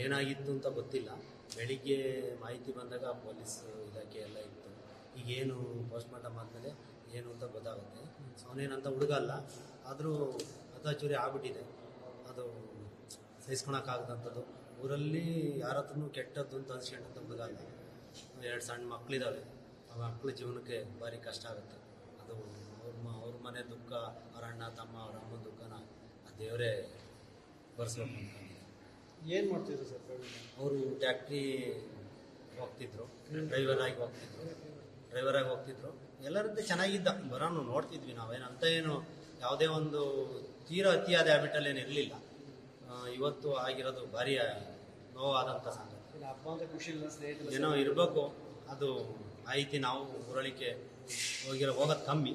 ಏನಾಗಿತ್ತು ಅಂತ ಗೊತ್ತಿಲ್ಲ. ಬೆಳಿಗ್ಗೆ ಮಾಹಿತಿ ಬಂದಾಗ ಪೊಲೀಸ್ ಇಲಾಖೆ ಎಲ್ಲ ಇತ್ತು. ಈಗೇನು ಪೋಸ್ಟ್ಮಾರ್ಟಮ್ ಆದಮೇಲೆ ಏನು ಅಂತ ಗೊತ್ತಾಗುತ್ತೆ. ಅವನೇನಂತ ಹುಡುಗ ಅಲ್ಲ, ಆದರೂ ಅದಾಚುರಿ ಆಗ್ಬಿಟ್ಟಿದೆ. ಅದು ಸಹಿಸ್ಕೊಳಕ್ಕಾಗದಂಥದ್ದು. ಊರಲ್ಲಿ ಯಾರ ಹತ್ರನೂ ಕೆಟ್ಟದ್ದು ಅಂತ ಅನ್ಸ್ಕೊಂಡಂಥ ಹುಡುಗ ಅಲ್ಲ. 2 ಸಣ್ಣ ಮಕ್ಕಳಿದ್ದಾವೆ. ಆ ಮಕ್ಕಳ ಜೀವನಕ್ಕೆ ಭಾರಿ ಕಷ್ಟ ಆಗುತ್ತೆ. ಅದು ಅವ್ರ ಮನೆ ದುಃಖ, ಅವ್ರ ಅಣ್ಣ ತಮ್ಮ ಅವ್ರ ಅಮ್ಮನ ದುಃಖನ ಆ ದೇವರೇ ಬರ್ಸ್ಬೇಕು ಅಂತ. ಏನು ಮಾಡ್ತಿದ್ರು ಸರ್ ಪ್ರವೀಣ್? ಅವರು ಟ್ಯಾಕ್ಟ್ರಿ ಹೋಗ್ತಿದ್ರು, ಡ್ರೈವರಾಗಿ ಹೋಗ್ತಿದ್ರು. ಎಲ್ಲರಂತೆ ಚೆನ್ನಾಗಿದ್ದ, ಬರೋನು ನೋಡ್ತಿದ್ವಿ ನಾವೇನಂತ. ಏನು ಯಾವುದೇ ಒಂದು ತೀರಾ ಅತಿಯಾದ ಹ್ಯಾಬಿಟಲ್ಲಿ ಏನು ಇರಲಿಲ್ಲ. ಇವತ್ತು ಆಗಿರೋದು ಭಾರಿ ನೋವಾದಂಥ ಸಂಗತಿ. ಅಪ್ಪ ಅಂತ ಖುಷಿ ಇಲ್ಲ, ಸ್ನೇಹಿತರು ಏನೋ ಇರಬೇಕು. ಅದು ಮಾಹಿತಿ ನಾವು ಊರಳಿಕೆ ಹೋಗೋದು ಕಮ್ಮಿ.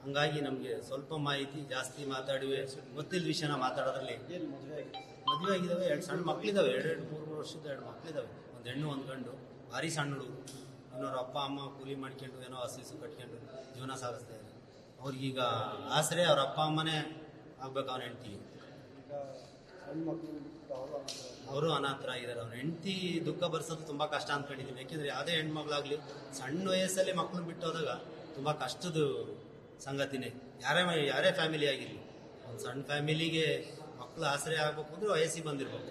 ಹಂಗಾಗಿ ನಮಗೆ ಸ್ವಲ್ಪ ಮಾಹಿತಿ ಜಾಸ್ತಿ ಮಾತಾಡಿವೆ, ಗೊತ್ತಿಲ್ಲ ವಿಷಯನ ಮಾತಾಡೋದ್ರಲ್ಲಿ. ಏನು ಮದುವೆ ಆಗಿದೆ? ಮದುವೆ ಆಗಿದ್ದಾವೆ, 2 ಸಣ್ಣ ಮಕ್ಕಳಿದ್ದಾವೆ. 2-3 ವರ್ಷದ 2 ಮಕ್ಕಳಿದ್ದಾವೆ. ಒಂದು ಹೆಣ್ಣು ಒಂದು ಗಂಡು. ಭಾರಿ ಸಣ್ಣ ಹುಡುಗರು. ಇನ್ನೋರು ಅಪ್ಪ ಅಮ್ಮ ಕೂಲಿ ಮಾಡ್ಕೊಂಡು ಏನೋ ಹಸಿಸು ಕಟ್ಕೊಂಡು ಜೀವನ ಸಾಗಿಸ್ತಾ ಇದ್ದಾರೆ. ಅವ್ರಿಗೀಗ ಆಸರೆ ಅವ್ರ ಅಪ್ಪ ಅಮ್ಮನೇ ಆಗ್ಬೇಕು. ಅವನ ಹೆಂಡತಿ ಈಗ ಸಣ್ಣ ಮಕ್ಕಳು ಅವರು ಅನಾಥರಾಗಿದ್ದಾರೆ. ಅವ್ರ ಹೆಂಡತಿ ದುಃಖ ಬರ್ಸೋದು ತುಂಬ ಕಷ್ಟ ಅಂದ್ಕೊಂಡಿದ್ದೀವಿ. ಯಾಕೆಂದರೆ ಯಾವುದೇ ಹೆಣ್ಮಕ್ಳಾಗಲಿ ಸಣ್ಣ ವಯಸ್ಸಲ್ಲಿ ಮಕ್ಕಳನ್ನ ಬಿಟ್ಟು ಹೋದಾಗ ತುಂಬ ಕಷ್ಟದ ಸಂಗತಿನೇ. ಯಾರೇ ಫ್ಯಾಮಿಲಿ ಆಗಿರಲಿ, ಒಂದು ಸಣ್ಣ ಫ್ಯಾಮಿಲಿಗೆ ಮಕ್ಕಳು ಆಸರೆ ಆಗ್ಬೇಕು ಅಂದರೆ ವಯಸ್ಸಿಗೆ ಬಂದಿರ್ಬೇಕು.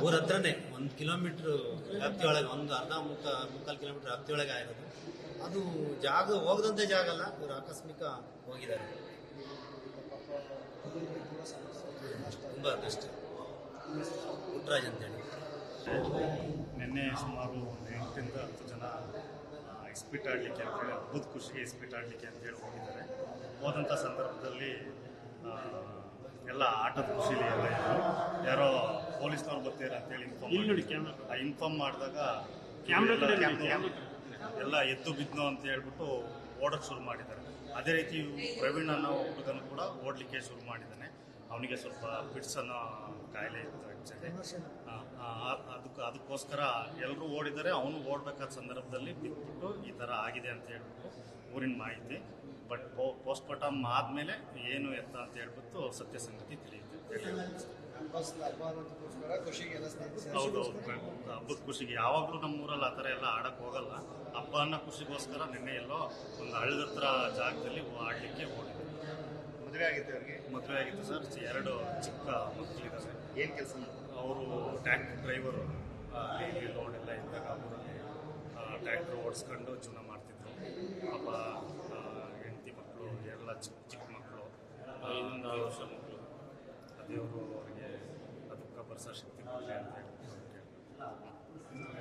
ಊರ ಹತ್ರನೇ 1 ಕಿಲೋಮೀಟ್ರ್ ವ್ಯಾಪ್ತಿಯೊಳಗೆ, ಒಂದು ಮುಕ್ಕಾಲು ಕಿಲೋಮೀಟ್ರ್ ವ್ಯಾಪ್ತಿಯೊಳಗೆ ಆಗಿರೋದು. ಅದು ಜಾಗ ಹೋಗದಂತೆ ಜಾಗ ಅಲ್ಲ, ಇವರು ಆಕಸ್ಮಿಕ ಹೋಗಿದ್ದಾರೆ. ತುಂಬ ಕಷ್ಟ. ಪುಟ್ಟರಾಜ್ ಅಂತೇಳಿ. ನಿನ್ನೆ ಸುಮಾರು 8-10 ಜನ ಇಸ್ಪೀಟ್ ಆಡಲಿಕ್ಕೆ ಅಂತೇಳಿ, ಹಬ್ಬದ ಖುಷಿಗೆ ಇಸ್ಪೀಟ್ ಆಡಲಿಕ್ಕೆ ಅಂತೇಳಿ ಹೋಗಿದ್ದಾರೆ. ಹೋದಂಥ ಸಂದರ್ಭದಲ್ಲಿ ಎಲ್ಲ ಆಟದ ಖುಷಿಲಿ ಎಲ್ಲ ಇದ್ರು. ಯಾರೋ ಪೊಲೀಸ್ನವ್ರು ಬರ್ತೀರ ಅಂತೇಳಿ ಇನ್ಫಾರ್ಮ್ ಮಾಡಿದಾಗ ಎಲ್ಲ ಎದ್ದು ಬಿದ್ನು ಅಂತ ಹೇಳ್ಬಿಟ್ಟು ಓಡೋಕ್ಕೆ ಶುರು ಮಾಡಿದ್ದಾರೆ. ಅದೇ ರೀತಿ ಪ್ರವೀಣ್ ಅನ್ನೋ ಹುಡುಗನು ಕೂಡ ಓಡಲಿಕ್ಕೆ ಶುರು ಮಾಡಿದ್ದಾನೆ. ಅವನಿಗೆ ಸ್ವಲ್ಪ ಪಿಟ್ಸ್ ಅನ್ನೋ ಕಾಯಿಲೆ ಇತ್ತು ಆ್ಯಕ್ಚುಲಿ. ಅದಕ್ಕೋಸ್ಕರ ಎಲ್ಲರೂ ಓಡಿದ್ದಾರೆ. ಅವನು ಓಡಬೇಕಾದ ಸಂದರ್ಭದಲ್ಲಿ ಬಿದ್ದುಬಿಟ್ಟು ಈ ಥರ ಆಗಿದೆ ಅಂತ ಹೇಳ್ಬಿಟ್ಟು ಊರಿನ ಮಾಹಿತಿ. ಬಟ್ ಪೋಸ್ಟ್ಮಾರ್ಟಮ್ ಆದಮೇಲೆ ಏನು ಎತ್ತ ಅಂತ ಹೇಳ್ಬಿಟ್ಟು ಸತ್ಯ ಸಂಗತಿ ತಿಳಿಯುತ್ತೆ. ಹೌದು, ಹಬ್ಬದ ಖುಷಿಗೆ ಯಾವಾಗಲೂ ನಮ್ಮೂರಲ್ಲಿ ಆ ಥರ ಎಲ್ಲ ಆಡಕ್ಕೆ ಹೋಗಲ್ಲ. ಹಬ್ಬ ಅನ್ನೋ ಖುಷಿಗೋಸ್ಕರ ನಿನ್ನೆ ಎಲ್ಲೋ ಒಂದು ಹಳ್ಳದ ಹತ್ರ ಜಾಗದಲ್ಲಿ ಆಡಲಿಕ್ಕೆ ಹೋಗಿದ್ದೆ. ಮದುವೆ ಆಗಿತ್ತು ಅವ್ರಿಗೆ? ಮದುವೆ ಆಗಿತ್ತು ಸರ್. 2 ಚಿಕ್ಕ ಮಕ್ಕಳಿದ್ದಾರೆ. ಏನು ಕೆಲಸ? ಅವರು ಟ್ಯಾಕ್ಟ್ರಿ ಡ್ರೈವರು. ಲೋಡ್ ಎಲ್ಲ ಇದ್ದಾಗ ಊರಲ್ಲಿ ಟ್ಯಾಕ್ಟ್ರ್ ಓಡಿಸ್ಕೊಂಡು ಜೀವನ ಮಾಡ್ತಿದ್ರು. ಪಾಪ ಹೆಂಡತಿ ಮಕ್ಕಳು ಎಲ್ಲ ಚಿಕ್ಕ ಮಕ್ಕಳು, 5 ವರ್ಷ ಮಕ್ಕಳು. ದೇವರು ಅವರಿಗೆ ದುಃಖ ಬರ್ಸೋ